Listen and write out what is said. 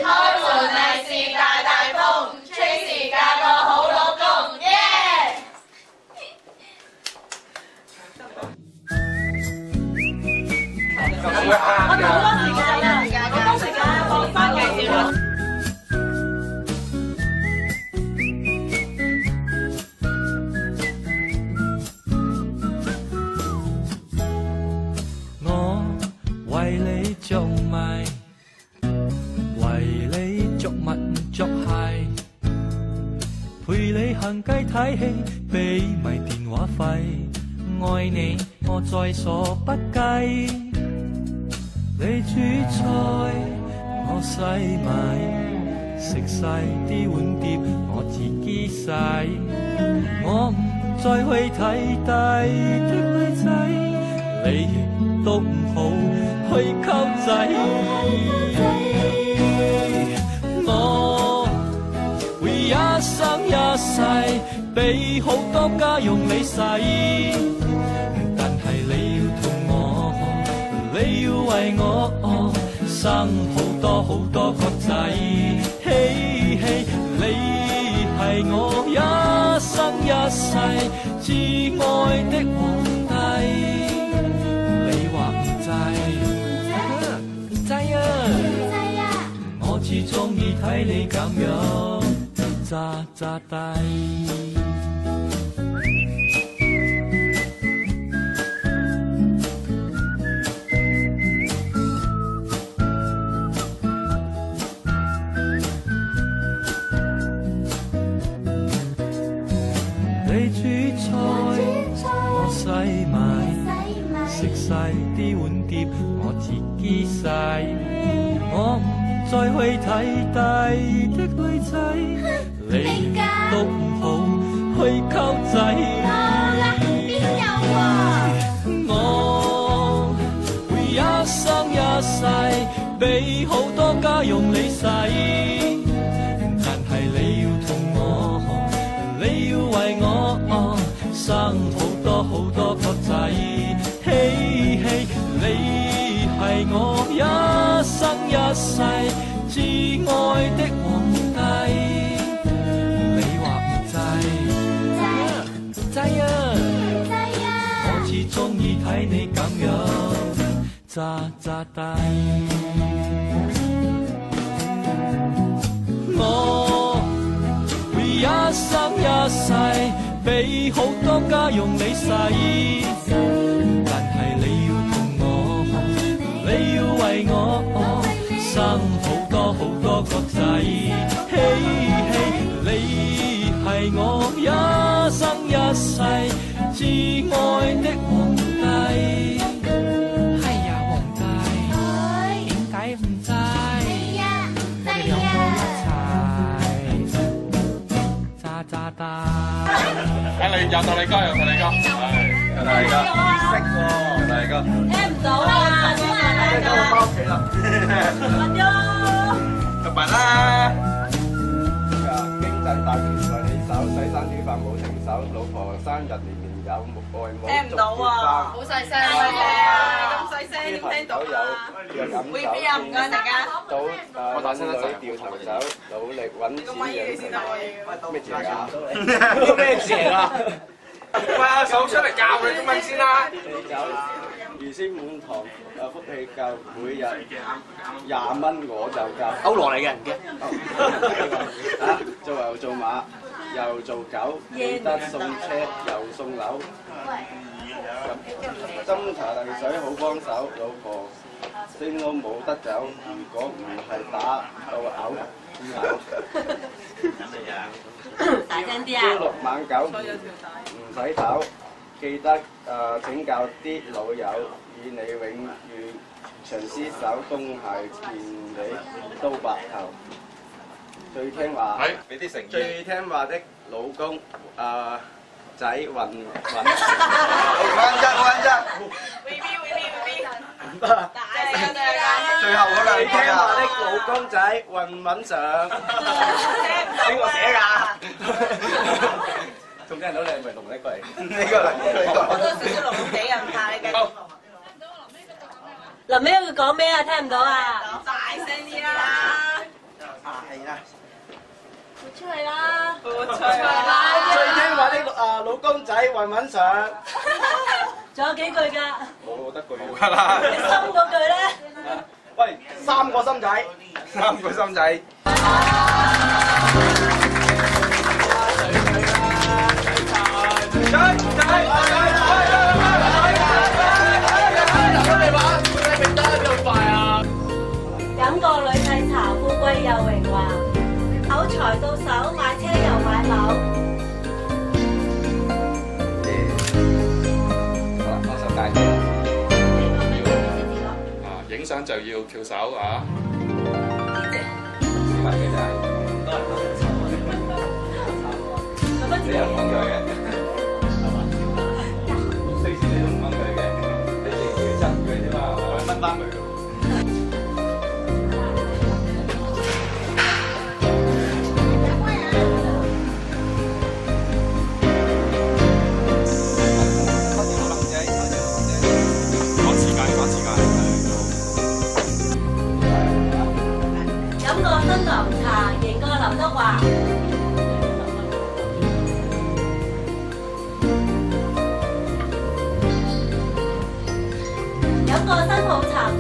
開門利是大大風 ，Tracy 嫁個好老公，耶！我哋好多時間啊，好多時間學翻介紹啦。我為你着迷。為你着襪着鞋，陪你行街睇戲，俾埋電話費，愛你我在所不計。你煮菜我洗埋，食晒啲碗碟我自己洗，我唔再去睇低的女仔，你亦都唔好去溝仔。我會一生一世俾好多家用你使，但係你要同我，你要為我生好多好多個仔，嘿嘿，你係我一生一世至愛的皇帝，你話唔制？唔制啊！至鍾意睇你咁樣詐詐低，你煮菜我洗埋，食晒啲碗碟我自己洗，我再去睇低的女仔，你都唔好去溝仔。邊有啊？我會一生一世俾好多家用你使，但係你要同我，你要為我生好多好多個仔，嘿嘿，你係我一生一世至愛的皇帝，你話唔制？唔制啊！我至鍾意睇你咁樣詐詐低。我會一生一世俾好多家用你使，但係你要同我，你要為我生好多好多個仔，嘿嘿，你係我一生一世至愛的皇帝。係呀，皇帝，點解唔制？我哋兩個一齊渣渣打。你有道理歌，有道理歌，有道理歌，識喎，有道理歌。聽唔到啊！聽到翻屋企啦。拜拜啦！經濟大權在你手，洗衫煮飯冇停手，老婆生日年年有，外母聽唔到啊！好細聲啊！咁細聲點聽到啊？會飛啊！唔該大家。到揾女掉頭走，努力揾錢養成。咩字嚟㗎？咩字嚟㗎？喂，阿嫂出嚟教你中文先啦。魚仙滿堂，福氣夠，每日20蚊我就夠。歐羅嚟嘅人嘅。啊，做牛做馬又做狗，記得送車又送樓。斟茶遞水好幫手，老婆升都冇得走，如果唔係打到嘔。大聲啲啊！朝6晚9唔使唞，記得請教啲老友，以你永遠長廝守，冬夏見你都白頭。最聽話，俾啲誠意。最聽話的老公仔運。最後嗰最聽話的兩老公仔運穩上。邊個寫㗎？仲聽到你係咪龍呢個嚟？呢個嚟，呢個。我都少少濃濃地啊，唔怕你繼續。臨尾佢講咩啊？聽唔到啊！講大聲啲啦！係啦。撥出嚟啦！撥出嚟啦！最聽話啲老公仔穩穩上。仲有幾句㗎？冇得句㗎啦。你心嗰句咧？喂，3個心仔。3個心仔。飲過女婿茶，富貴又榮華，口財到手，買車又買樓。好啦，放手戒先。影相就要翹手啊！市民其實係都係你又講佢嘅，隨時你都唔講佢嘅，你哋要執佢啫嘛，我分翻佢。飲過新娘茶，贏過劉德華。飲過新抱茶。